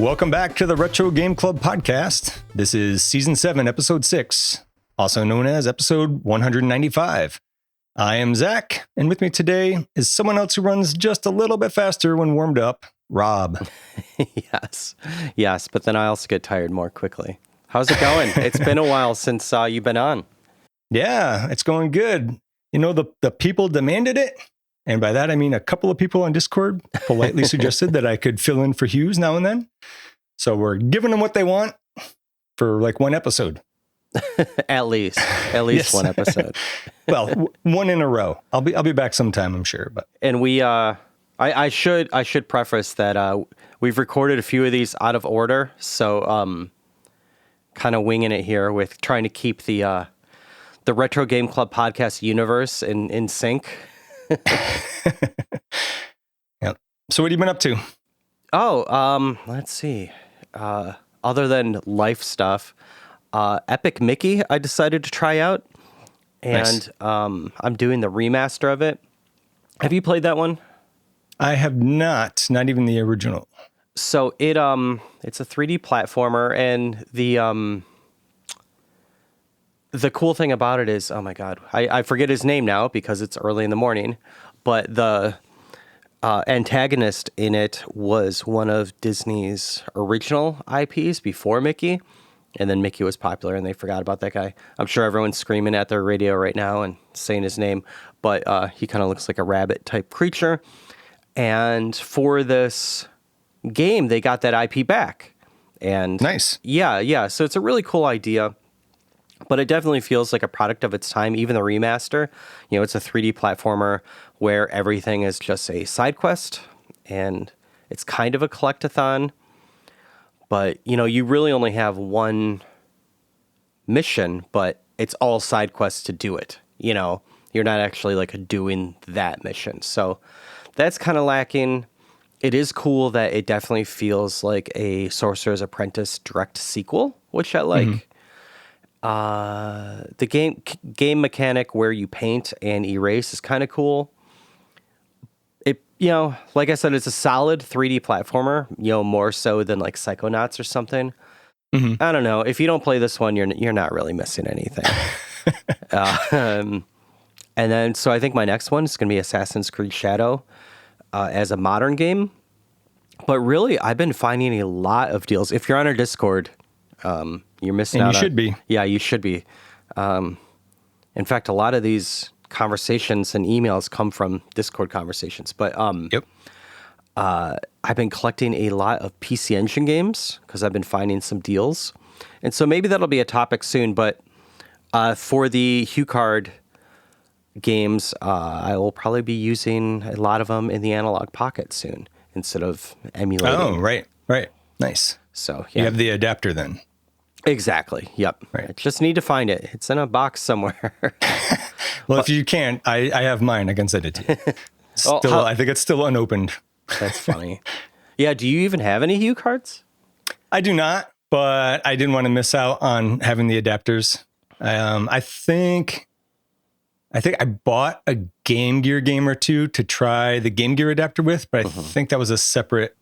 Welcome back to the Retro Game Club podcast. This is Season 7, Episode 6, also known as Episode 195. I am Zach, and with me today is someone else who runs just a little bit faster when warmed up, Rob. Yes, but then I also get tired more quickly. How's it going? It's been a while since you've been on. Yeah, it's going good. You know, the people demanded it. And by that, I mean a couple of people on Discord politely suggested that I could fill in for Hugues now and then. So we're giving them what they want for like one episode. At least yes. One episode. Well, one in a row. I'll be back sometime, I'm sure. But and we, I should preface that we've recorded a few of these out of order, so kind of winging it here with trying to keep the Retro Game Club podcast universe in sync. Yep. So what have you been up to? Oh, let's see. Other than life stuff, Epic Mickey I decided to try out, and nice. I'm doing the remaster of it. Have you played that one? I have not even the original. So it's a 3D platformer, and the cool thing about it is, oh my God, I forget his name now because it's early in the morning, but the antagonist in it was one of Disney's original IPs before Mickey, and then Mickey was popular and they forgot about that guy. I'm sure everyone's screaming at their radio right now and saying his name, but he kind of looks like a rabbit type creature. And for this game, they got that IP back. And nice. Yeah. So it's a really cool idea. But it definitely feels like a product of its time, even the remaster. You know, it's a 3D platformer where everything is just a side quest, and it's kind of a collectathon. But, you know, you really only have one mission, but it's all side quests to do it. You know, you're not actually like doing that mission. So that's kind of lacking. It is cool that it definitely feels like a Sorcerer's Apprentice direct sequel, which I like. Mm-hmm. The game mechanic where you paint and erase is kind of cool. It, you know, like I said, it's a solid 3D platformer, you know, more so than like Psychonauts or something. Mm-hmm. I don't know. If you don't play this one, you're not really missing anything. And then, so I think my next one is going to be Assassin's Creed Shadow as a modern game. But really, I've been finding a lot of deals. If you're on our Discord, you're missing out. And you should be. Yeah, you should be. In fact, a lot of these conversations and emails come from Discord conversations. But yep. I've been collecting a lot of PC Engine games because I've been finding some deals. And so maybe that'll be a topic soon. But for the Hugues games, I will probably be using a lot of them in the Analog Pocket soon instead of emulating. Oh, right. Nice. So yeah. You have the adapter then. Exactly. Yep. Right. I just need to find it. It's in a box somewhere. Well, if you can't, I have mine. I can send it to you. Still, I think it's still unopened. That's funny. Yeah. Do you even have any Hue cards? I do not, but I didn't want to miss out on having the adapters. I think I bought a Game Gear game or two to try the Game Gear adapter with, but I think that was a separate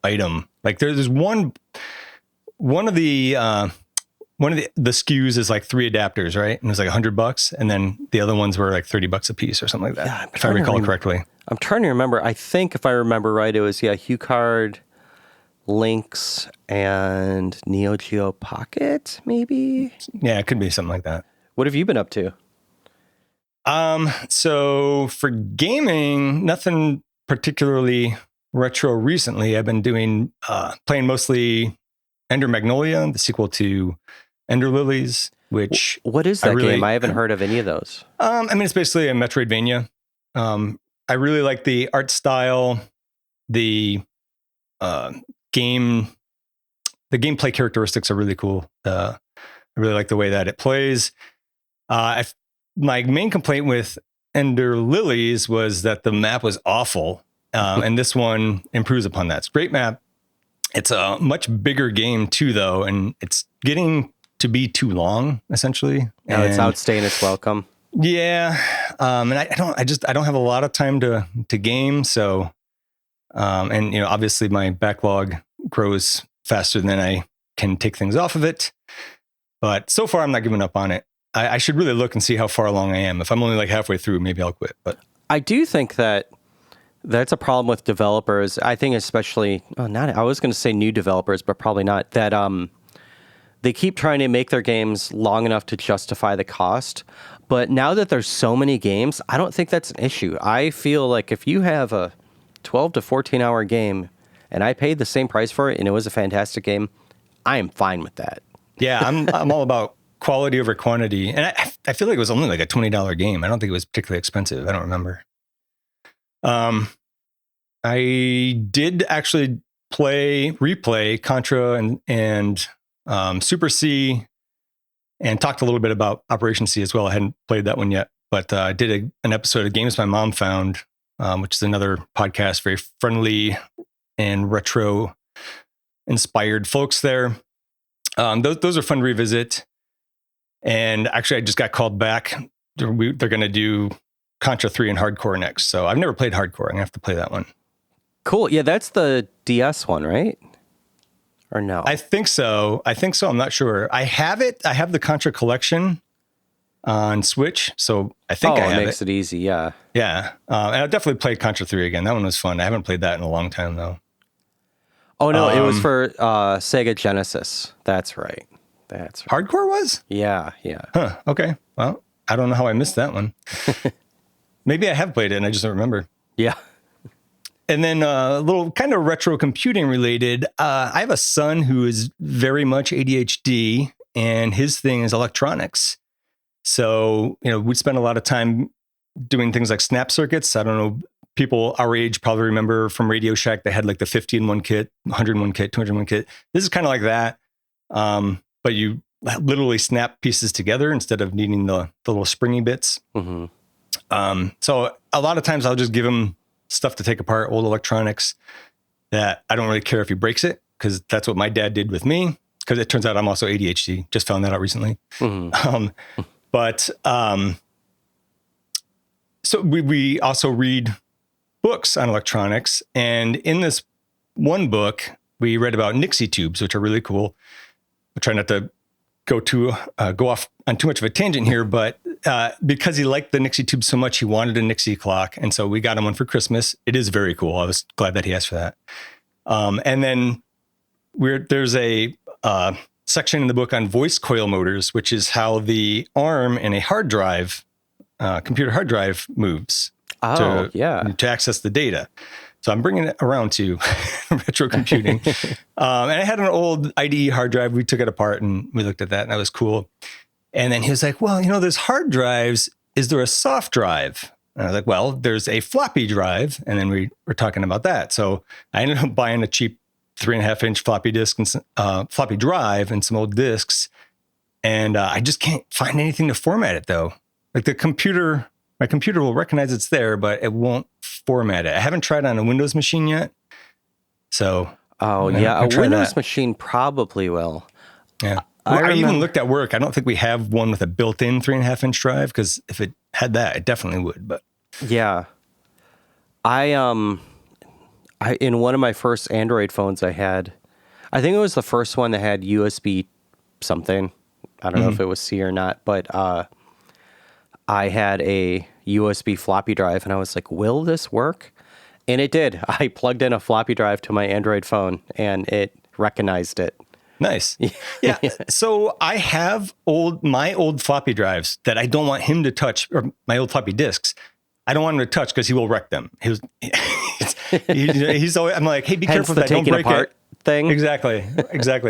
item. Like there's one of the SKUs is like 3 adapters, right? And it was like $100, and then the other ones were like $30 a piece or something like that. Yeah, if I recall correctly. I'm trying to remember. I think if I remember right, it was Hugues, Lynx, and Neo Geo Pocket, maybe. Yeah, it could be something like that. What have you been up to? So for gaming, nothing particularly retro recently. I've been playing mostly Ender Magnolia, the sequel to Ender Lilies, which... What is that game? I haven't heard of any of those. I mean, it's basically a Metroidvania. I really like the art style, the gameplay characteristics are really cool. I really like the way that it plays. My main complaint with Ender Lilies was that the map was awful. And this one improves upon that. It's a great map. It's a much bigger game too, though, and it's getting to be too long, essentially. No, it's outstaying its welcome. Yeah, and I don't have a lot of time to game. So, and obviously my backlog grows faster than I can take things off of it. But so far, I'm not giving up on it. I should really look and see how far along I am. If I'm only like halfway through, maybe I'll quit. But I do think that's a problem with developers. I think especially, I was going to say new developers, but probably not, that they keep trying to make their games long enough to justify the cost. But now that there's so many games, I don't think that's an issue. I feel like if you have a 12 to 14 hour game and I paid the same price for it and it was a fantastic game, I am fine with that. Yeah, I'm all about quality over quantity. And I feel like it was only like a $20 game. I don't think it was particularly expensive. I don't remember. I did actually replay Contra and Super C, and talked a little bit about Operation C as well. I hadn't played that one yet, but I did an episode of Games My Mom Found, which is another podcast, very friendly and retro inspired folks there. Those are fun to revisit. And actually, I just got called back. They're going to do Contra 3 and Hardcore next. So I've never played Hardcore. I'm going to have to play that one. Cool. Yeah, that's the DS one, right? Or no? I think so. I'm not sure. I have it. I have the Contra collection on Switch. So I think I have it. Makes it easy. Yeah. Yeah. And I definitely played Contra 3 again. That one was fun. I haven't played that in a long time, though. Oh, no. It was for Sega Genesis. That's right. Hardcore was? Yeah. Huh. Okay. Well, I don't know how I missed that one. Maybe I have played it and I just don't remember. Yeah. And then a little kind of retro computing related. I have a son who is very much ADHD, and his thing is electronics. So, we spend a lot of time doing things like snap circuits. I don't know, people our age probably remember from Radio Shack, they had like the 50 in one kit, 101 kit, 201 kit. This is kind of like that. But you literally snap pieces together instead of needing the little springy bits. Mm-hmm. So a lot of times I'll just give him stuff to take apart, old electronics that I don't really care if he breaks it, because that's what my dad did with me, because it turns out I'm also ADHD. Just found that out recently. Mm-hmm. So we also read books on electronics. And in this one book, we read about Nixie tubes, which are really cool. I try not to go off on too much of a tangent here, but because he liked the Nixie tube so much, he wanted a Nixie clock. And so we got him one for Christmas. It is very cool. I was glad that he asked for that. And then there's a section in the book on voice coil motors, which is how the ARM in a hard drive, computer hard drive moves to access the data. So I'm bringing it around to retro computing. And I had an old IDE hard drive. We took it apart and we looked at that, and that was cool. And then he was like, well, there's hard drives. Is there a soft drive? And I was like, well, there's a floppy drive. And then we were talking about that. So I ended up buying a cheap 3.5-inch floppy disk and floppy drive and some old disks. And I just can't find anything to format it, though. Like my computer will recognize it's there, but it won't format it. I haven't tried on a Windows machine yet. So, a Windows machine probably will. Yeah. I even looked at work. I don't think we have one with a built-in 3.5-inch drive, because if it had that, it definitely would. But yeah, I in one of my first Android phones, I think it was the first one that had USB something. I don't know if it was C or not, but I had a USB floppy drive, and I was like, will this work? And it did. I plugged in a floppy drive to my Android phone, and it recognized it. Nice. Yeah. So I have my old floppy drives that I don't want him to touch, or my old floppy disks. I don't want him to touch because he will wreck them. He's always, I'm like, hey, be careful with that. Don't break it. Thing. Exactly.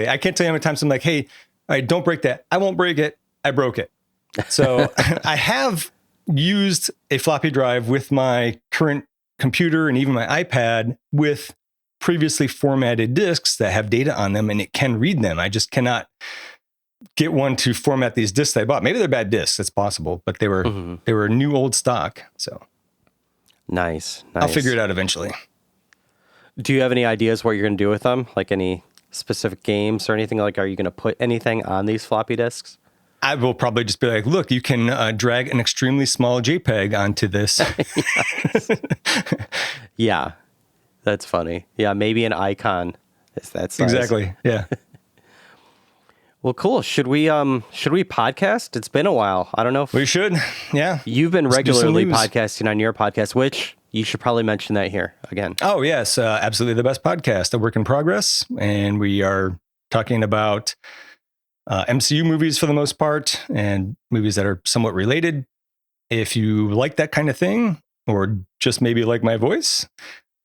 I can't tell you how many times I'm like, hey, all right, don't break that. I won't break it. I broke it. So I have used a floppy drive with my current computer and even my iPad with previously formatted disks that have data on them, and it can read them. I just cannot get one to format these disks I bought. Maybe they're bad disks. It's possible, but they were new old stock. So nice. I'll figure it out eventually. Do you have any ideas what you're going to do with them? Like any specific games or anything? Like, are you going to put anything on these floppy disks? I will probably just be like, look, you can drag an extremely small JPEG onto this. Yeah, that's funny. Yeah, maybe an icon It's that size. Exactly. Yeah. Well, cool. Should we podcast? It's been a while. I don't know if We should. Yeah. you've been Let's do some regularly news. podcasting on your podcast, which you should probably mention that here again. Oh, yes. Absolutely the best podcast, A Work in Progress. And we are talking about MCU movies for the most part and movies that are somewhat related. If you like that kind of thing, or just maybe like my voice,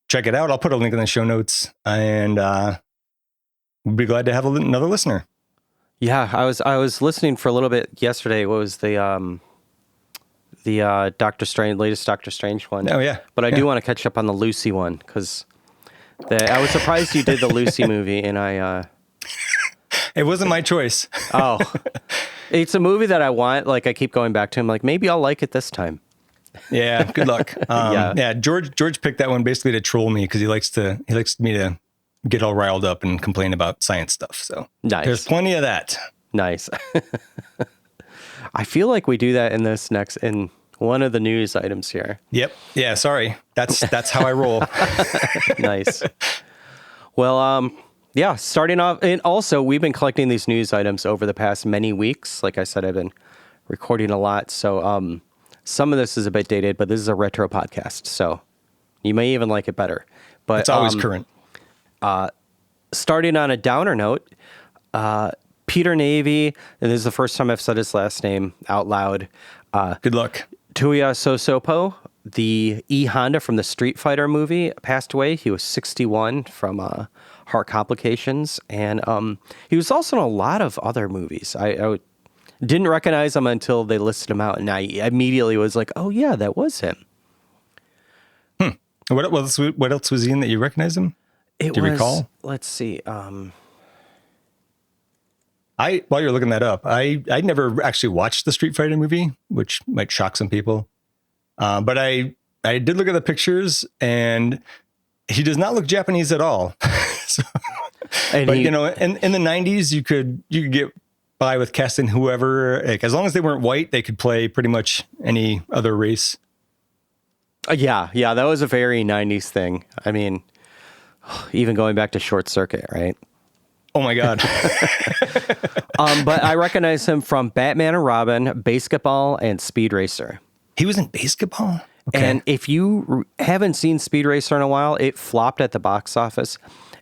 check it out. I'll put a link in the show notes, and we'd be glad to have another listener. Yeah, I was listening for a little bit yesterday. What was the Doctor Strange, latest Doctor Strange one? Oh, yeah. But I Yeah. do want to catch up on the Lucy one because I was surprised you did the Lucy movie, and It wasn't my choice. oh, it's a movie that I want. Like I keep going back to him. Like maybe I'll like it this time. Yeah, good luck. Yeah. Yeah, George picked that one basically to troll me because he likes me to get all riled up and complain about science stuff. So Nice. there's plenty of that. Nice. I feel like we do that in one of the news items here. Yep. Yeah. Sorry. That's how I roll. Nice. Well, yeah, starting off, and also we've been collecting these news items over the past many weeks. Like I said, I've been recording a lot. So some of this is a bit dated, but this is a retro podcast. So you may even like it better. But It's always current. starting on a downer note, Peter Navy, and this is the first time I've said his last name out loud. Good luck. Tuiasosopo, the Honda from the Street Fighter movie, passed away. He was 61 from heart complications, and he was also in a lot of other movies. I didn't recognize him until they listed him out, and I immediately was like, "Oh yeah, that was him." What else was he in that you recognize him? It Do you was, recall? Let's see. While you're looking that up, I never actually watched the Street Fighter movie, which might shock some people. But I did look at the pictures, and he does not look Japanese at all. So, And but you know, in the 90s, you could get by with casting whoever, like, as long as they weren't white, they could play pretty much any other race. yeah, that was a very 90s thing. I mean, even going back to Short Circuit, right? Oh my God. But I recognize him from Batman and Robin, Basketball, and Speed Racer. He was in Basketball? Okay. And if you haven't seen Speed Racer in a while, it flopped at the box office.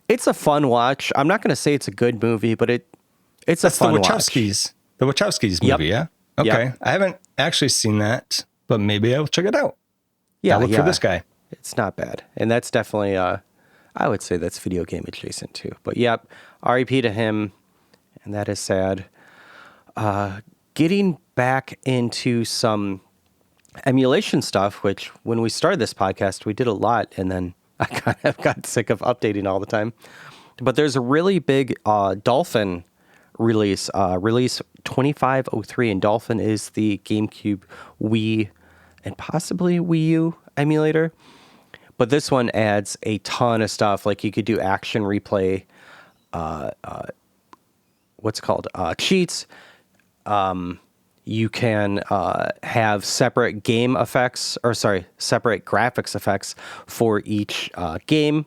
It's a fun watch. I'm not going to say it's a good movie, but it's a fun watch. The Wachowskis Yep. movie, yeah? Okay. Yep. I haven't actually seen that, but maybe I'll check it out. Yeah, I'll look for this guy. It's not bad. And that's definitely, I would say that's video game adjacent too. But yep, R.I.P. to him. And that is sad. Getting back into some emulation stuff, which when we started this podcast, we did a lot. And then I kind of got sick of updating all the time. But there's a really big Dolphin release 2503. And Dolphin is the GameCube, Wii, and possibly Wii U emulator. But this one adds a ton of stuff. Like you could do action replay, cheats. You can have separate separate graphics effects for each game.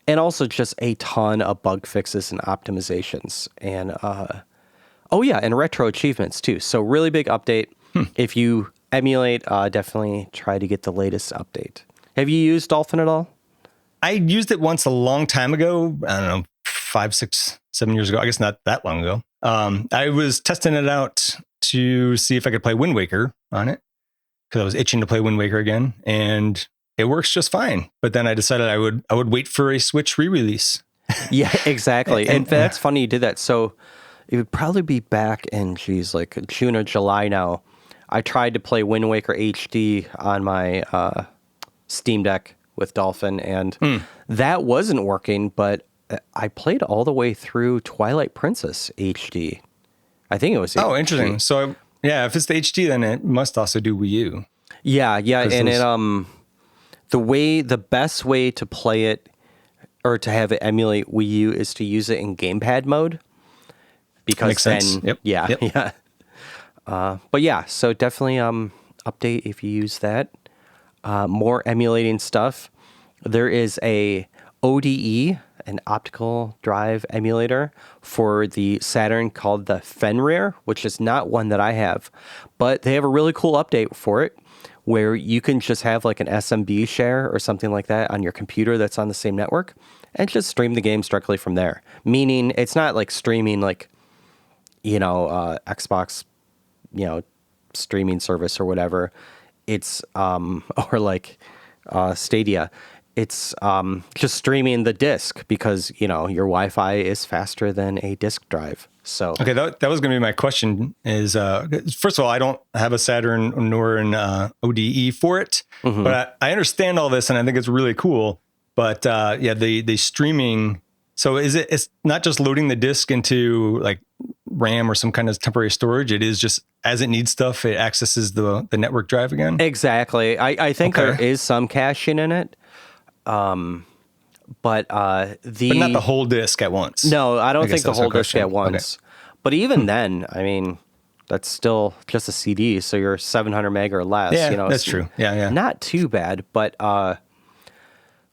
And also just a ton of bug fixes and optimizations. And, and retro achievements too. So really big update. If you emulate, definitely try to get the latest update. Have you used Dolphin at all? I used it once a long time ago. I don't know, 5, 6, 7 years ago. I guess not that long ago. I was testing it out to see if I could play Wind Waker on it because I was itching to play Wind Waker again, and it works just fine. But then I decided I would wait for a Switch re-release. Yeah, exactly. And that's funny you did that. So it would probably be back in, like June or July now. I tried to play Wind Waker HD on my Steam Deck with Dolphin, and that wasn't working, but I played all the way through Twilight Princess HD. I think it was HD. Oh, interesting. So, yeah, if it's the HD, then it must also do Wii U. Yeah, and the best way to play it or to have it emulate Wii U is to use it in gamepad mode. Because Makes sense. then, Yep. Yeah. But yeah, so definitely update if you use that. More emulating stuff. There is a ODE, an optical drive emulator for the Saturn called the Fenrir, which is not one that I have, but they have a really cool update for it where you can just have like an SMB share or something like that on your computer that's on the same network and just stream the games directly from there. Meaning it's not like streaming like, Xbox, streaming service or whatever. It's, or like Stadia. It's just streaming the disc because, your Wi-Fi is faster than a disk drive. So okay, that was going to be my question is, first of all, I don't have a Saturn nor an ODE for it, but I understand all this and I think it's really cool. But the streaming, so it's not just loading the disc into like RAM or some kind of temporary storage. It is just as it needs stuff, it accesses the network drive again. Exactly. I think there is some caching in it. But not the whole disk at once. No, I don't think the whole disk at once. Okay. But even then, I mean, that's still just a CD, so you're 700 meg or less. Yeah, that's true. Yeah. Not too bad. But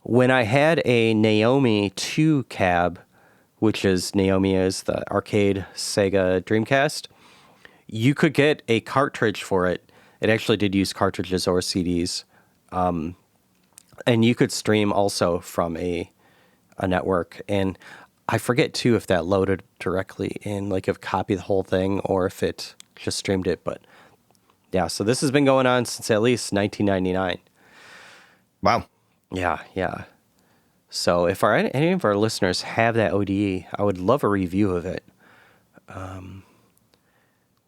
when I had a Naomi 2 cab, which is Naomi is the arcade Sega Dreamcast, you could get a cartridge for it. It actually did use cartridges or CDs. And you could stream also from a network. And I forget, too, if that loaded directly in, like if copy the whole thing or if it just streamed it. But yeah, so this has been going on since at least 1999. Wow. Yeah. So if any of our listeners have that ODE, I would love a review of it.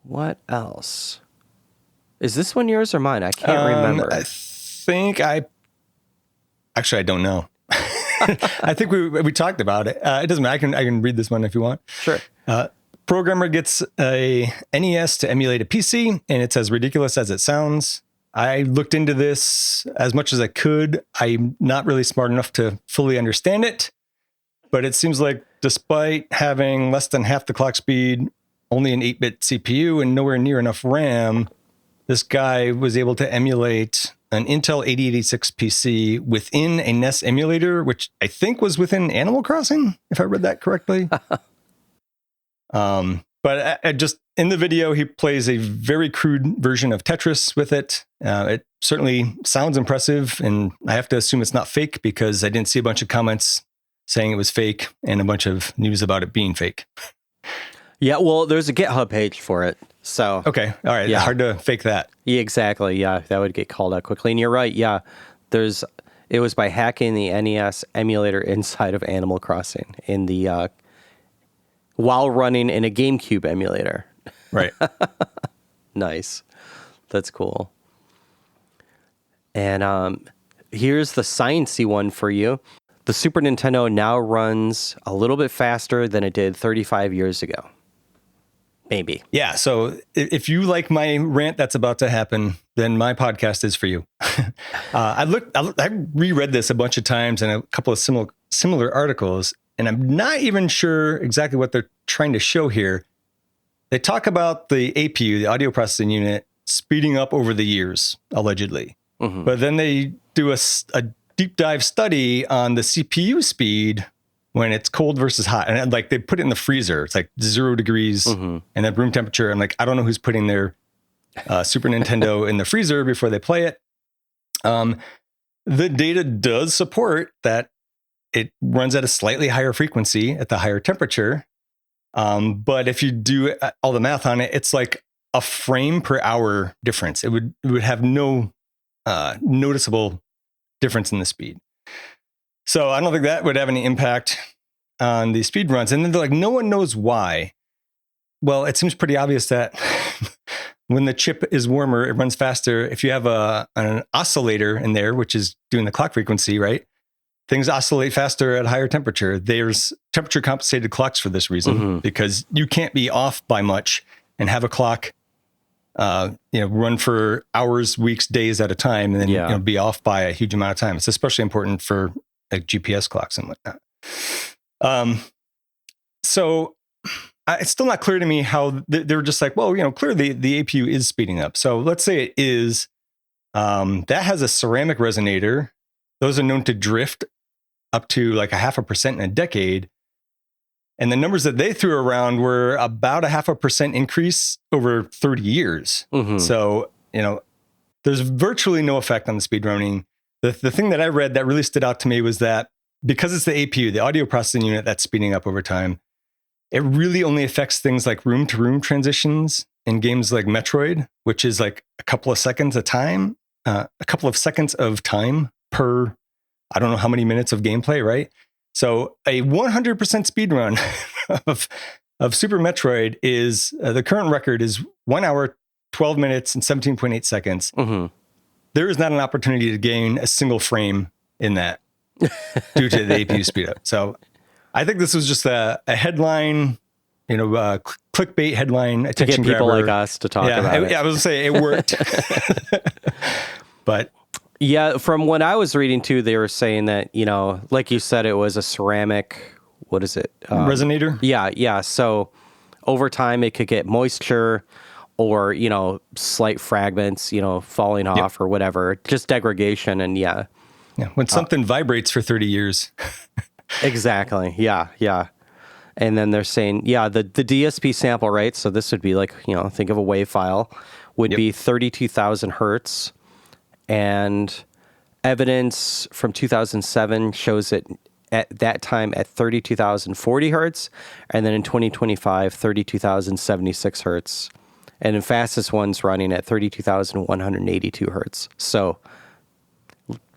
What else? Is this one yours or mine? I can't remember. I think Actually, I don't know. I think we talked about it. It doesn't matter. I can read this one if you want. Sure. Programmer gets a NES to emulate a PC, and it's as ridiculous as it sounds. I looked into this as much as I could. I'm not really smart enough to fully understand it, but it seems like despite having less than half the clock speed, only an 8-bit CPU, and nowhere near enough RAM, this guy was able to emulate an Intel 8086 PC within a NES emulator, which I think was within Animal Crossing, if I read that correctly. But I just in the video, he plays a very crude version of Tetris with it. It certainly sounds impressive, and I have to assume it's not fake because I didn't see a bunch of comments saying it was fake and a bunch of news about it being fake. Yeah, well, there's a GitHub page for it. So okay, all right, yeah. Hard to fake that. Yeah, exactly. Yeah, that would get called out quickly. And you're right. Yeah, it was by hacking the NES emulator inside of Animal Crossing in the while running in a GameCube emulator. Right. Nice. That's cool. And here's the sciencey one for you. The Super Nintendo now runs a little bit faster than it did 35 years ago. Maybe. Yeah. So if you like my rant that's about to happen, then my podcast is for you. I reread this a bunch of times in a couple of similar articles, and I'm not even sure exactly what they're trying to show here. They talk about the APU, the audio processing unit, speeding up over the years, allegedly. Mm-hmm. But then they do a deep dive study on the CPU speed when it's cold versus hot. And like they put it in the freezer. It's like 0 degrees and then room temperature. I'm like, I don't know who's putting their Super Nintendo in the freezer before they play it. The data does support that it runs at a slightly higher frequency at the higher temperature. But if you do all the math on it, it's like a frame per hour difference. It would have no noticeable difference in the speed. So I don't think that would have any impact on the speed runs. And then they're like, no one knows why. Well, it seems pretty obvious that when the chip is warmer, it runs faster. If you have an oscillator in there, which is doing the clock frequency, right? Things oscillate faster at higher temperature. There's temperature compensated clocks for this reason, because you can't be off by much and have a clock run for hours, weeks, days at a time, and then be off by a huge amount of time. It's especially important for like GPS clocks and whatnot. So it's still not clear to me how they're just like, well, clearly the APU is speeding up. So let's say it is. That has a ceramic resonator. Those are known to drift up to like 0.5% in a decade. And the numbers that they threw around were about 0.5% increase over 30 years. Mm-hmm. So, there's virtually no effect on the speedrunning. The thing that I read that really stood out to me was that because it's the APU, the audio processing unit, that's speeding up over time, it really only affects things like room-to-room transitions in games like Metroid, which is like a couple of seconds of time per, I don't know how many minutes of gameplay, right? So a 100% speed run of Super Metroid is, the current record is 1 hour, 12 minutes, and 17.8 seconds. Mm-hmm. There is not an opportunity to gain a single frame in that due to the APU speed up. So I think this was just a headline, clickbait headline, attention to get people grabber. like us to talk about it. I was going to say it worked. But yeah, from what I was reading too, they were saying that, like you said, it was a ceramic, what is it? Resonator? Yeah. So over time it could get moisture or, slight fragments, falling off or whatever, just degradation. And yeah, when something vibrates for 30 years. Exactly. Yeah. And then they're saying, the DSP sample rate, so this would be like, think of a WAV file, would be 32,000 hertz. And evidence from 2007 shows it at that time at 32,040 hertz. And then in 2025, 32,076 hertz. And the fastest one's running at 32,182 hertz. So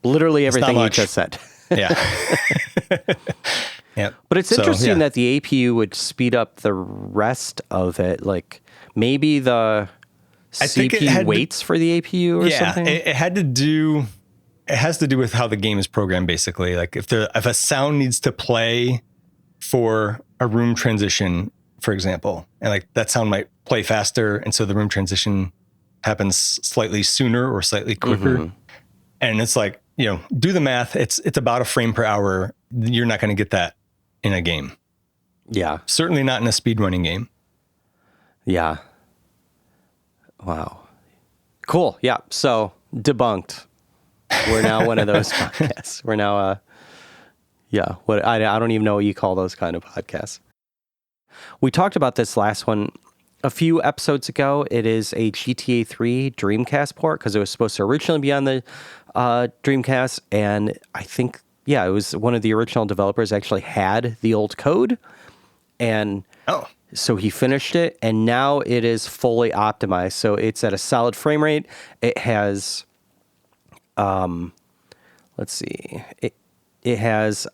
literally everything you just said. Yeah. Yeah. But it's interesting that the APU would speed up the rest of it. Like maybe the CPU waits for the APU or something. It has to do with how the game is programmed, basically. Like if a sound needs to play for a room transition, for example, and like that sound might play faster, and so the room transition happens slightly sooner or slightly quicker. Mm-hmm. And it's like, do the math. It's about a frame per hour. You're not going to get that in a game. Yeah. Certainly not in a speedrunning game. Yeah. Wow. Cool. Yeah. So debunked. We're now one of those podcasts. We're now, what I don't even know what you call those kind of podcasts. We talked about this last one a few episodes ago. It is a GTA 3 Dreamcast port because it was supposed to originally be on the Dreamcast, and I think it was one of the original developers actually had the old code, and so he finished it, and now it is fully optimized. So it's at a solid frame rate. It has, let's see, it has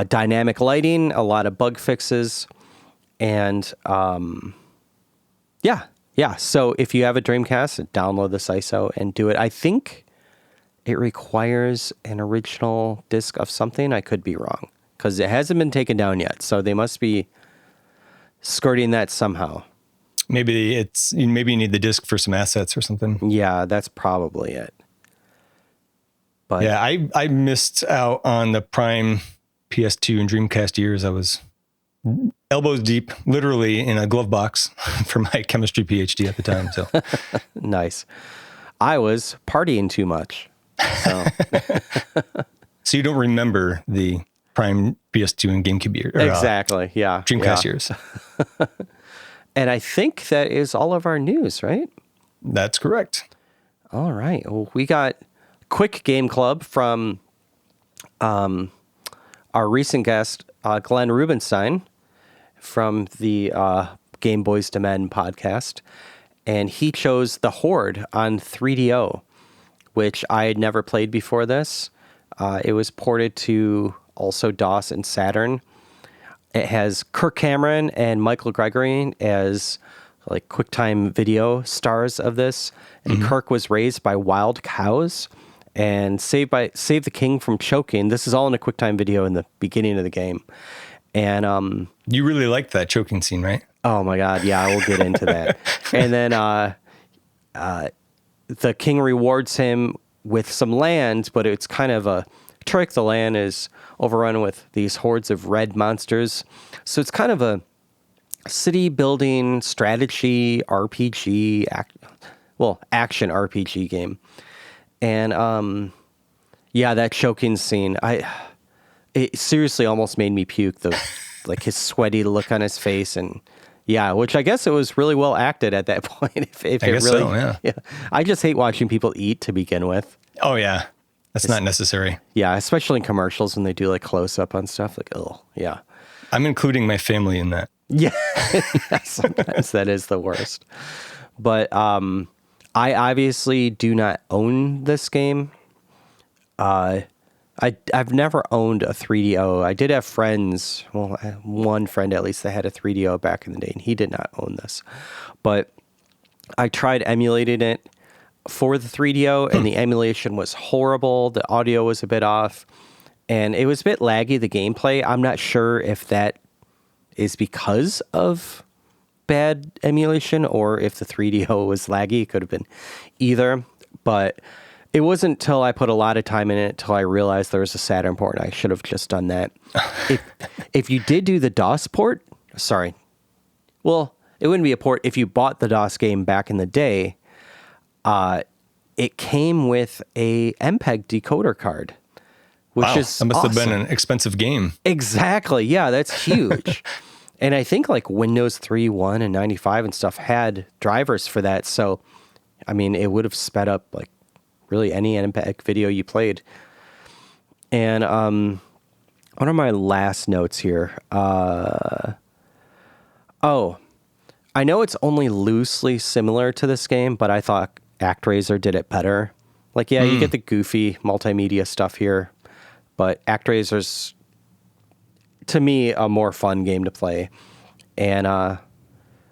dynamic lighting, a lot of bug fixes, and So if you have a Dreamcast, download this ISO and do it. I think it requires an original disc of something. I could be wrong because it hasn't been taken down yet. So they must be skirting that somehow. Maybe you need the disc for some assets or something. Yeah, that's probably it. But yeah, I missed out on the prime PS2 and Dreamcast years. I was elbows deep, literally in a glove box for my chemistry PhD at the time. So nice. I was partying too much. So, so you don't remember the prime PS2 and GameCube year? Exactly. Yeah. Dreamcast years. And I think that is all of our news, right? That's correct. All right. Well, we got quick game club from our recent guest, Glenn Rubenstein, from the Game Boys to Men podcast. And he chose the Horde on 3DO, which I had never played before this. It was ported to also DOS and Saturn. It has Kirk Cameron and Michael Gregory as like QuickTime video stars of this. And Kirk was raised by wild cows and saved the king from choking. This is all in a QuickTime video in the beginning of the game. And you really liked that choking scene, right? Oh my God, yeah, we'll get into that. And then the king rewards him with some land, but it's kind of a trick. The land is overrun with these hordes of red monsters. So it's kind of a city building strategy RPG, action RPG game. And Yeah, that choking scene. It seriously almost made me puke. Like his sweaty look on his face, and yeah, which I guess it was really well acted at that point. If I it guess really, so, yeah. I just hate watching people eat to begin with. Oh yeah, that's not necessary. Yeah, especially in commercials when they do like close up on stuff. Like, oh yeah, I'm including my family in that. yeah. Yeah, sometimes that is the worst. But I obviously do not own this game. I've never owned a 3DO. I did have friends, well, one friend at least that had a 3DO back in the day, and he did not own this. But I tried emulating it for the 3DO, and the emulation was horrible. The audio was a bit off, and it was a bit laggy, the gameplay. I'm not sure if that is because of bad emulation or if the 3DO was laggy. It could have been either, but it wasn't until I put a lot of time in it till I realized there was a Saturn port. I should have just done that. If you did do the DOS port, sorry, well, it wouldn't be a port. If you bought the DOS game back in the day, it came with a MPEG decoder card, which is that must awesome. have been an expensive game. Exactly. Yeah, that's huge. And I think like Windows 3.1 and 95 and stuff had drivers for that. So, I mean, it would have sped up like really any MPEG video you played. And what are my last notes here? I know it's only loosely similar to this game, but I thought ActRaiser did it better. Like, yeah, you get the goofy multimedia stuff here, but ActRaiser's, to me, a more fun game to play. And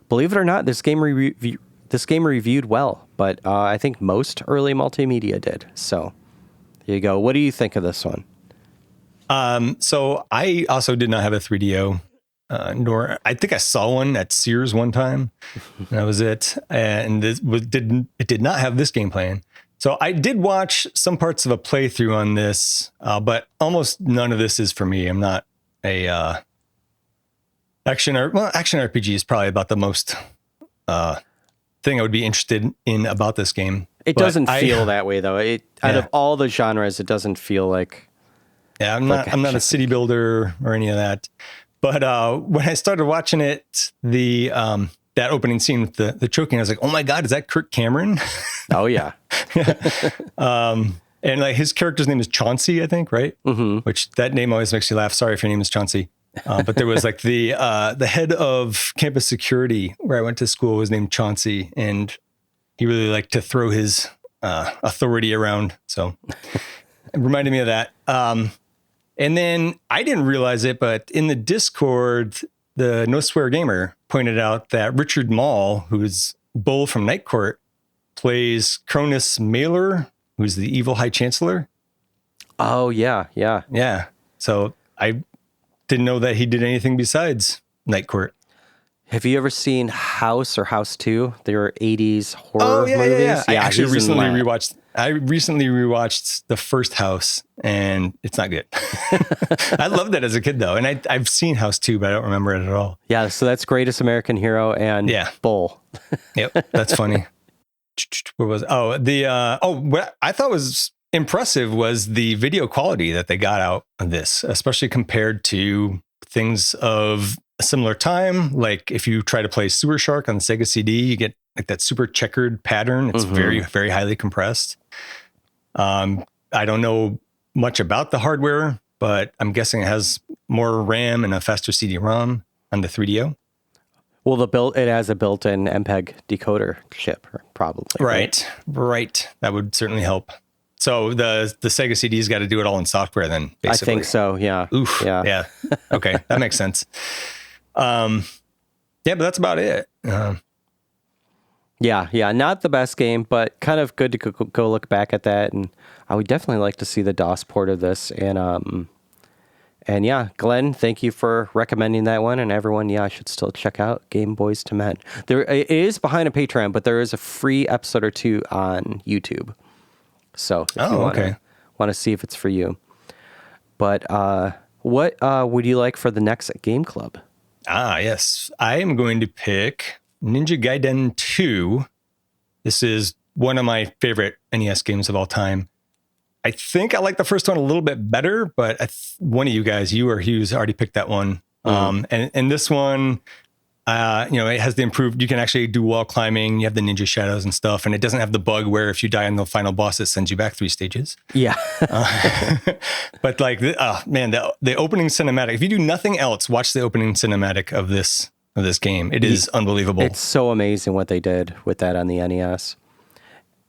believe it or not, this game reviewed well, but I think most early multimedia did. So there you go. What do you think of this one? So I also did not have a 3DO, nor I think I saw one at Sears one time. And that was it. And it did not have this game playing. So I did watch some parts of a playthrough on this, but almost none of this is for me. I'm not a action RPG is probably about the most thing I would be interested in about this game. It doesn't feel that way though. Out of all the genres, it doesn't feel like. Yeah, I'm not a city builder or any of that. But when I started watching it, that opening scene with the choking, I was like, oh my God, is that Kirk Cameron? Oh yeah. And like his character's name is Chauncey, I think, right? Mm-hmm. Which that name always makes you laugh. Sorry if your name is Chauncey. But there was like the head of campus security where I went to school was named Chauncey, and he really liked to throw his authority around. So it reminded me of that. And then I didn't realize it, but in the Discord, the No Swear Gamer pointed out that Richard Mall, who's Bull from Night Court, plays Cronus Mailer, who's the evil High Chancellor. Oh, yeah. Yeah. So I didn't know that he did anything besides Night Court. Have you ever seen House or House 2? They were 80s horror movies. Yeah. I actually recently rewatched the first House, and it's not good. I loved it as a kid, though. And I've seen House 2, but I don't remember it at all. Yeah, so that's Greatest American Hero and Bull. Yep, that's funny. Where was it? What I thought was impressive was the video quality that they got out of this, especially compared to things of a similar time. Like if you try to play Sewer Shark on the Sega CD, you get like that super checkered pattern. It's very, very highly compressed. I don't know much about the hardware, but I'm guessing it has more RAM and a faster CD-ROM on the 3DO. Well, it has a built-in MPEG decoder chip, probably. Right. That would certainly help. So the Sega CD's got to do it all in software then, basically. I think so, yeah. Oof. Yeah. Okay, that makes sense. But that's about it. Yeah, not the best game, but kind of good to go look back at that. And I would definitely like to see the DOS port of this. And yeah, Glenn, thank you for recommending that one. And everyone, should still check out Game Boys to Men. It is behind a Patreon, but there is a free episode or two on YouTube. So if you want to see if it's for you. But what would you like for the next game club? Yes. I am going to pick Ninja Gaiden 2. This is one of my favorite NES games of all time. I think I like the first one a little bit better, but one of you guys, you or Hugues, already picked that one. And this one, it has the improved, you can actually do wall climbing, you have the ninja shadows and stuff, and it doesn't have the bug where if you die on the final boss, it sends you back 3 stages. Yeah. But like, the opening cinematic, if you do nothing else, watch the opening cinematic of this game. It is unbelievable. It's so amazing what they did with that on the NES.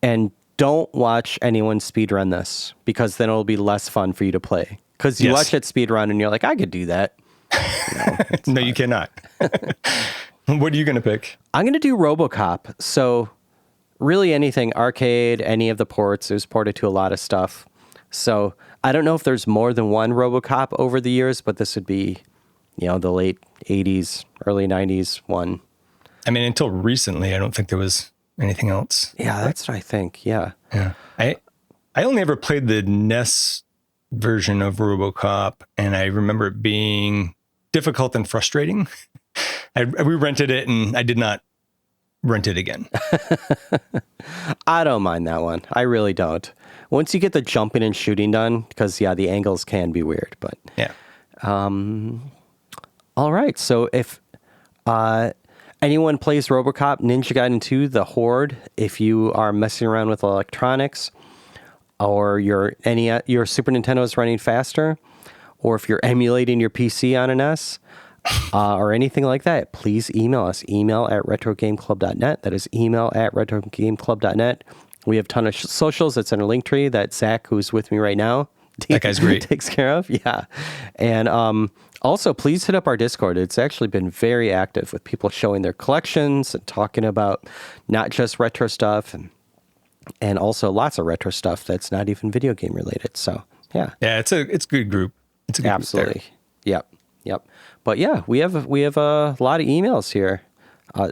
And don't watch anyone speedrun this, because then it'll be less fun for you to play. Because you watch it speedrun and you're like, I could do that. No, you cannot. What are you going to pick? I'm going to do Robocop. So really anything, arcade, any of the ports, it was ported to a lot of stuff. So I don't know if there's more than one Robocop over the years, but this would be, the late 80s, early 90s one. I mean, until recently, I don't think there was anything else. Yeah, that's what I think. Yeah. I only ever played the NES version of Robocop, and I remember it being difficult and frustrating. We rented it, and I did not rent it again. I don't mind that one. I really don't. Once you get the jumping and shooting done, because the angles can be weird, but yeah. All right. So if anyone plays Robocop, Ninja Gaiden 2, the Horde, if you are messing around with electronics, or your Super Nintendo is running faster, or if you're emulating your PC on an S, or anything like that, please email us. email@retrogameclub.net. That is email@retrogameclub.net. We have a ton of socials. That's in our link tree that Zach, who's with me right now, that guy's great, takes care of. Yeah. And also, please hit up our Discord. It's actually been very active with people showing their collections and talking about not just retro stuff, and also lots of retro stuff that's not even video game related. So, yeah. Yeah, it's a good group. It's a good Absolutely. Group there. Yep. But yeah, we have a lot of emails here.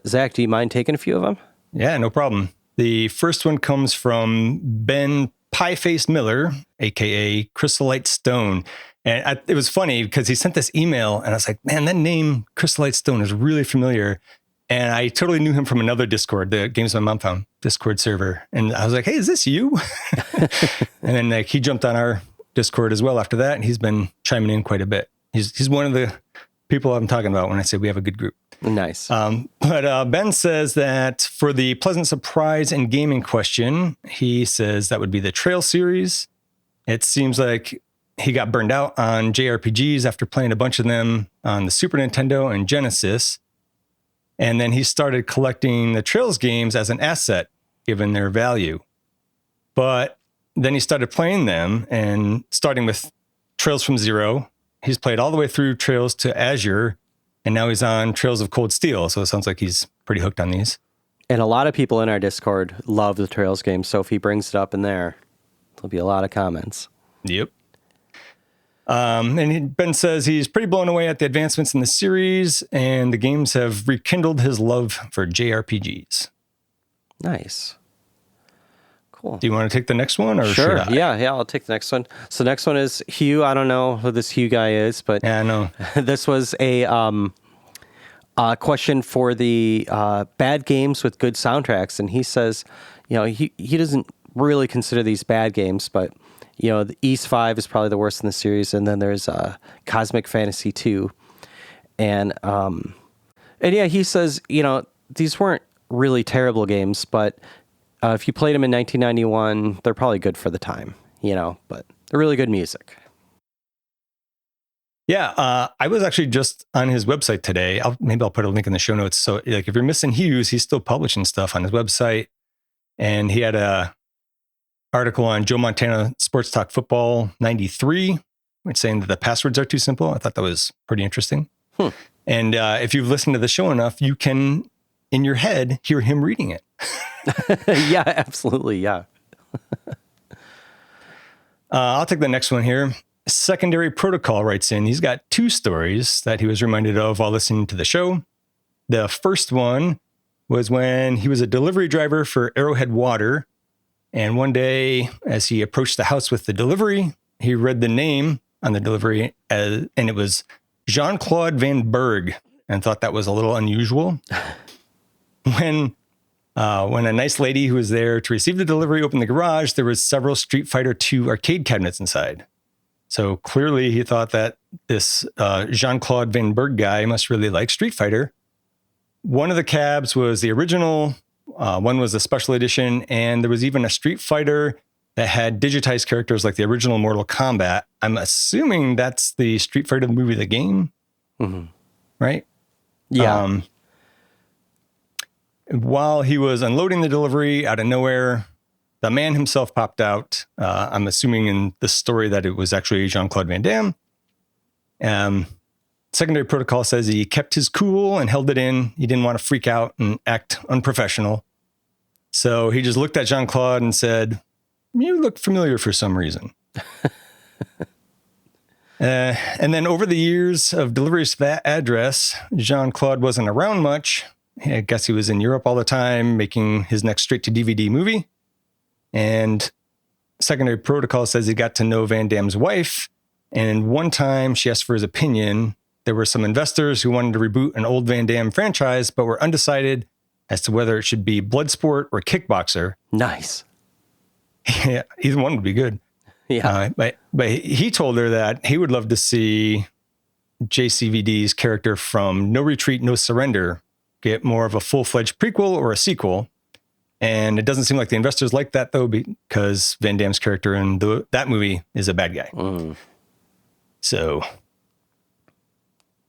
Zach, do you mind taking a few of them? Yeah, no problem. The first one comes from Ben Pieface Miller, aka Crystallite Stone. And it was funny because he sent this email and I was like, man, that name Crystallite Stone is really familiar. And I totally knew him from another Discord, the Games My Mom Found Discord server. And I was like, hey, is this you? And then he jumped on our Discord as well after that. And he's been chiming in quite a bit. He's one of the people I'm talking about when I say we have a good group. Nice. But Ben says that for the pleasant surprise and gaming question, he says that would be the Trail series. It seems like he got burned out on JRPGs after playing a bunch of them on the Super Nintendo and Genesis. And then he started collecting the Trails games as an asset, given their value. But then he started playing them, and starting with Trails from Zero, he's played all the way through Trails to Azure, and now he's on Trails of Cold Steel. So it sounds like he's pretty hooked on these. And a lot of people in our Discord love the Trails game. So if he brings it up in there, there'll be a lot of comments. Yep. And Ben says he's pretty blown away at the advancements in the series, and the games have rekindled his love for JRPGs. Nice. Cool. Do you want to take the next one, or sure? Should I? Yeah, I'll take the next one. So next one is Hugh. I don't know who this Hugh guy is, but yeah, I know. This was a question for the bad games with good soundtracks, and he says, he doesn't really consider these bad games, but the East 5 is probably the worst in the series, and then there's Cosmic Fantasy 2, and yeah, he says these weren't really terrible games, but if you played them in 1991, they're probably good for the time, but they're really good music. Yeah, I was actually just on his website today. Maybe I'll put a link in the show notes. So, like, if you're missing Hugues, he's still publishing stuff on his website, and he had a article on Joe Montana Sports Talk Football 93, which saying that the passwords are too simple. I thought that was pretty interesting. And if you've listened to the show enough, you can, in your head, hear him reading it. Yeah, absolutely. Yeah. I'll take the next one here. Secondary Protocol writes in. He's got 2 stories that he was reminded of while listening to the show. The first one was when he was a delivery driver for Arrowhead Water. And one day, as he approached the house with the delivery, he read the name on the delivery, and it was Jean-Claude Van Berg, and thought that was a little unusual. When When a nice lady who was there to receive the delivery opened the garage, there was several Street Fighter II arcade cabinets inside. So clearly he thought that this Jean-Claude Van Berg guy must really like Street Fighter. One of the cabs was the original, one was a special edition, and there was even a Street Fighter that had digitized characters like the original Mortal Kombat. I'm assuming that's the Street Fighter the movie, the game, right? Yeah. While he was unloading the delivery, out of nowhere, the man himself popped out. I'm assuming in the story that it was actually Jean-Claude Van Damme. Secondary protocol says he kept his cool and held it in. He didn't want to freak out and act unprofessional. So he just looked at Jean-Claude and said, "You look familiar for some reason." And then over the years of deliveries to that address, Jean-Claude wasn't around much. I guess he was in Europe all the time, making his next straight-to-DVD movie. And secondary protocol says he got to know Van Damme's wife. And one time she asked for his opinion. There were some investors who wanted to reboot an old Van Damme franchise, but were undecided as to whether it should be Bloodsport or Kickboxer. Nice. Yeah, either one would be good. Yeah. But he told her that he would love to see JCVD's character from No Retreat, No Surrender get more of a full-fledged prequel or a sequel. And it doesn't seem like the investors like that, though, because Van Damme's character in that movie is a bad guy. So,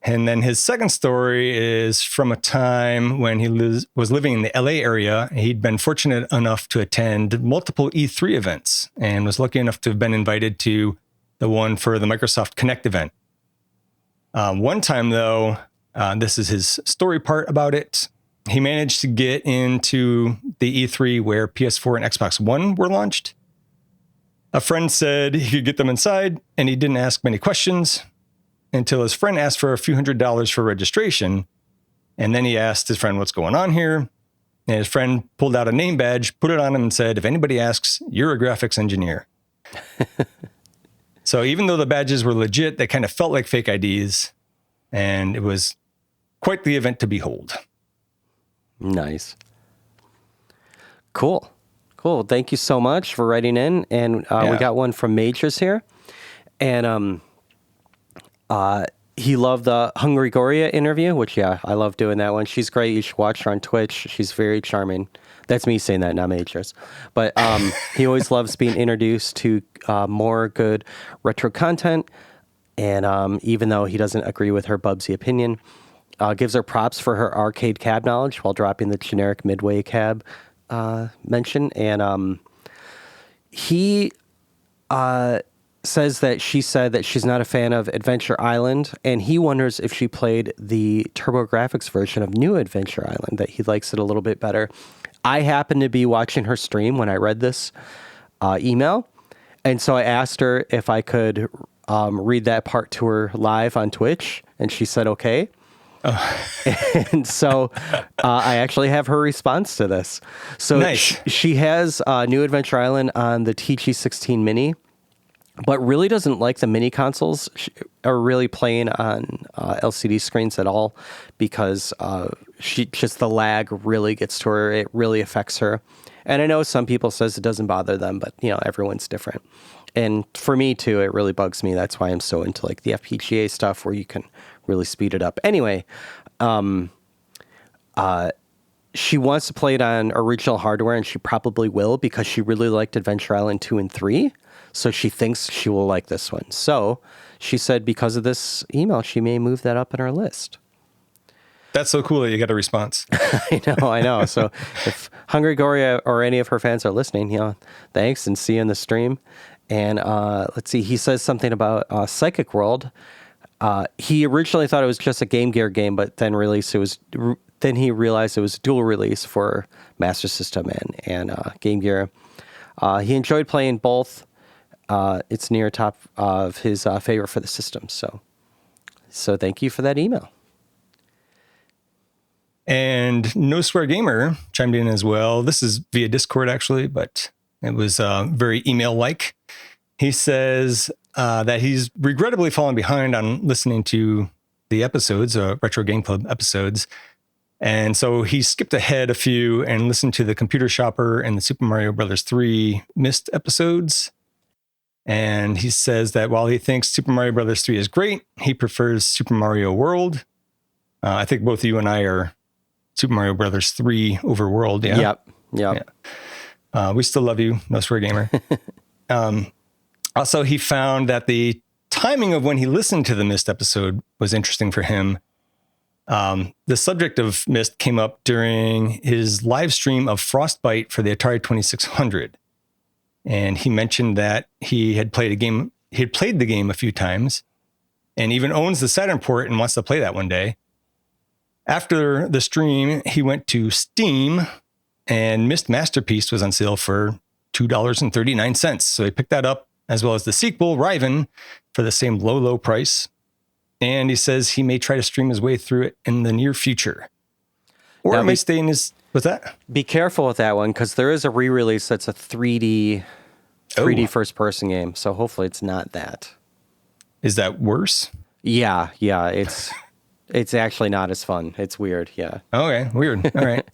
and then his second story is from a time when he was living in the LA area. He'd been fortunate enough to attend multiple E3 events and was lucky enough to have been invited to the one for the Microsoft Connect event. One time, though, this is his story part about it. He managed to get into the E3 where PS4 and Xbox One were launched. A friend said he could get them inside, and he didn't ask many questions until his friend asked for a few $100s for registration. And then he asked his friend, "What's going on here?" And his friend pulled out a name badge, put it on him, and said, "If anybody asks, you're a graphics engineer." So even though the badges were legit, they kind of felt like fake IDs, and it was quite the event to behold. Nice. Cool. Thank you so much for writing in. And we got one from Majors here. And he loved the Hungry Goria interview, which, I love doing that one. She's great. You should watch her on Twitch. She's very charming. That's me saying that, not Majors. But he always loves being introduced to more good retro content. And even though he doesn't agree with her Bubsy opinion, gives her props for her arcade cab knowledge while dropping the generic Midway cab mention. And he says that she said that she's not a fan of Adventure Island, and he wonders if she played the TurboGrafx version of New Adventure Island, that he likes it a little bit better. I happened to be watching her stream when I read this email, and so I asked her if I could read that part to her live on Twitch, and she said okay. And so I actually have her response to this. So nice. She has New Adventure Island on the TG16 Mini, but really doesn't like the mini consoles are really playing on LCD screens at all, because the lag really gets to her. It really affects her. And I know some people says it doesn't bother them, but everyone's different. And for me too, it really bugs me. That's why I'm so into like the FPGA stuff where you can really speed it up. Anyway, she wants to play it on original hardware, and she probably will, because she really liked Adventure Island 2 and 3. So she thinks she will like this one. So she said because of this email, she may move that up in her list. That's so cool that you got a response. I know. So if Hungry Goria or any of her fans are listening, thanks, and see you in the stream. And let's see, he says something about Psychic World. He originally thought it was just a Game Gear game, but then he realized it was a dual release for Master System and Game Gear. He enjoyed playing both. It's near top of his favorite for the system. So thank you for that email. And No Swear Gamer chimed in as well. This is via Discord, actually, but it was very email-like. He says that he's regrettably fallen behind on listening to the episodes, Retro Game Club episodes. And so he skipped ahead a few and listened to the Computer Shopper and the Super Mario Brothers 3 Missed episodes. And he says that while he thinks Super Mario Brothers 3 is great, he prefers Super Mario World. I think both you and I are Super Mario Brothers 3 over World. Yeah. Yep. Yeah. We still love you, No Swear Gamer. Also, he found that the timing of when he listened to the Missed episode was interesting for him. The subject of Myst came up during his live stream of Frostbite for the Atari 2600. And he mentioned that he had played the game a few times and even owns the Saturn port and wants to play that one day. After the stream, he went to Steam and Myst Masterpiece was on sale for $2.39. So he picked that up, as well as the sequel, Riven, for the same low price. And he says he may try to stream his way through it in the near future. Or it may stay in his... What's that? Be careful with that one, because there is a re-release that's a 3D first-person game. So hopefully it's not that. Is that worse? Yeah. It's actually not as fun. It's weird, yeah. Okay, weird. All right.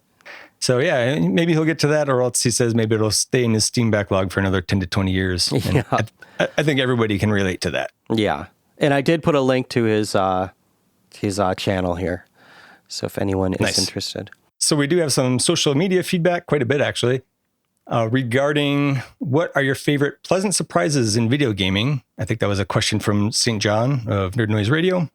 So yeah, maybe he'll get to that, or else he says maybe it'll stay in his Steam backlog for another 10 to 20 years. And I think everybody can relate to that. Yeah. And I did put a link to his channel here. So if anyone is interested. So we do have some social media feedback, quite a bit actually, regarding what are your favorite pleasant surprises in video gaming. I think that was a question from St. John of Nerd Noise Radio.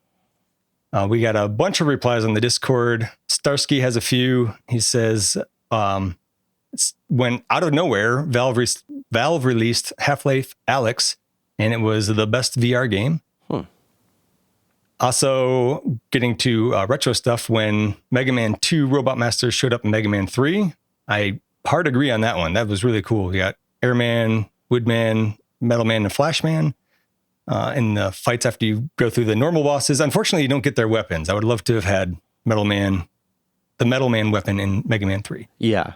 We got a bunch of replies on the Discord. Starsky has a few. He says, when out of nowhere, Valve released Half-Life Alyx, and it was the best VR game. Also, getting to retro stuff, when Mega Man 2 Robot Master showed up in Mega Man 3, I hard agree on that one. That was really cool. You got Airman, Woodman, Metal Man, and Flashman in the fights after you go through the normal bosses. Unfortunately, you don't get their weapons. I would love to have had the Metal Man weapon in Mega Man 3. Yeah.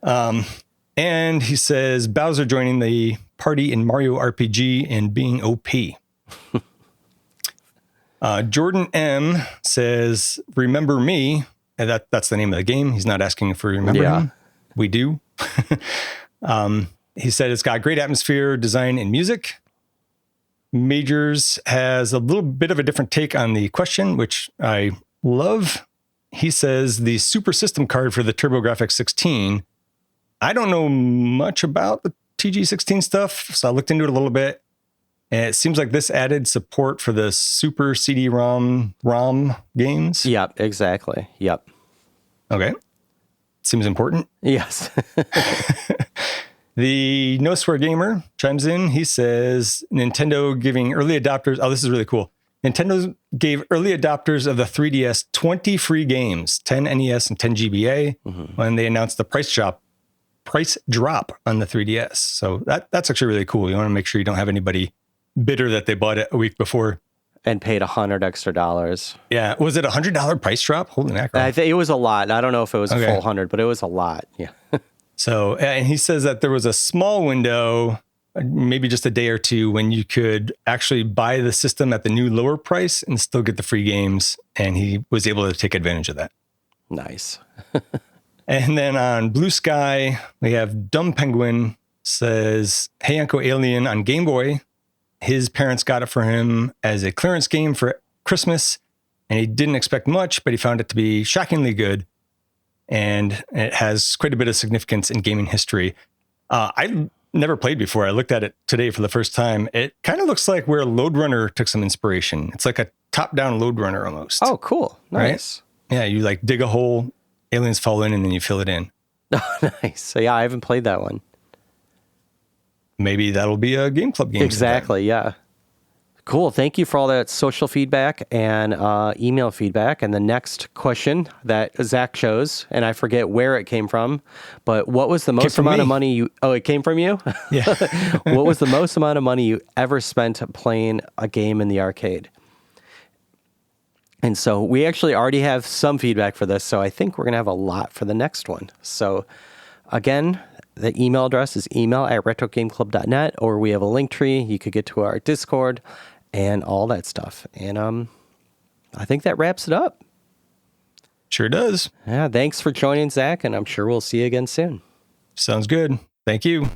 And he says Bowser joining the party in Mario RPG and being OP. Jordan M says, remember me. And that's the name of the game. He's not asking if we remember him. We do. He said it's got great atmosphere, design, and music. Majors has a little bit of a different take on the question, which I love. He says the Super System card for the TurboGrafx 16. I don't know much about the TG16 stuff, so I looked into it a little bit. And it seems like this added support for the Super CD-ROM games. Yep, exactly. Yep. Okay. Seems important. Yes. The No Swear Gamer chimes in. He says Nintendo giving early adopters... Oh, this is really cool. Nintendo gave early adopters of the 3DS 20 free games, 10 NES and 10 GBA, when they announced the price drop on the 3DS. So that's actually really cool. You want to make sure you don't have anybody bitter that they bought it a week before and paid $100 extra. Yeah. Was it $100 price drop? Holy mackerel. I think it was a lot. I don't know if it was a full 100, but it was a lot. Yeah. So, and he says that there was a small window, maybe just a day or two, when you could actually buy the system at the new lower price and still get the free games. And he was able to take advantage of that. Nice. And then on Blue Sky, we have Dumb Penguin says, Hey Uncle Alien on Game Boy. His parents got it for him as a clearance game for Christmas, and he didn't expect much, but he found it to be shockingly good. And it has quite a bit of significance in gaming history. I never played before. I looked at it today for the first time. It kind of looks like where Lode Runner took some inspiration. It's like a top-down Lode Runner almost. Oh, cool. Nice. Right? Yeah, you like dig a hole, aliens fall in, and then you fill it in. Oh, nice. So yeah, I haven't played that one. Maybe that'll be a Game Club game. Exactly, sometime. Yeah. Cool. Thank you for all that social feedback and email feedback. And the next question that Zach chose, and I forget where it came from, but what was the most amount of money you... Oh, it came from you? Yeah. What was the most amount of money you ever spent playing a game in the arcade? And so we actually already have some feedback for this, so I think we're going to have a lot for the next one. So again... The email address is email@retrogameclub.net, or we have a link tree. You could get to our Discord and all that stuff. And I think that wraps it up. Sure does. Yeah, thanks for joining, Zach, and I'm sure we'll see you again soon. Sounds good. Thank you.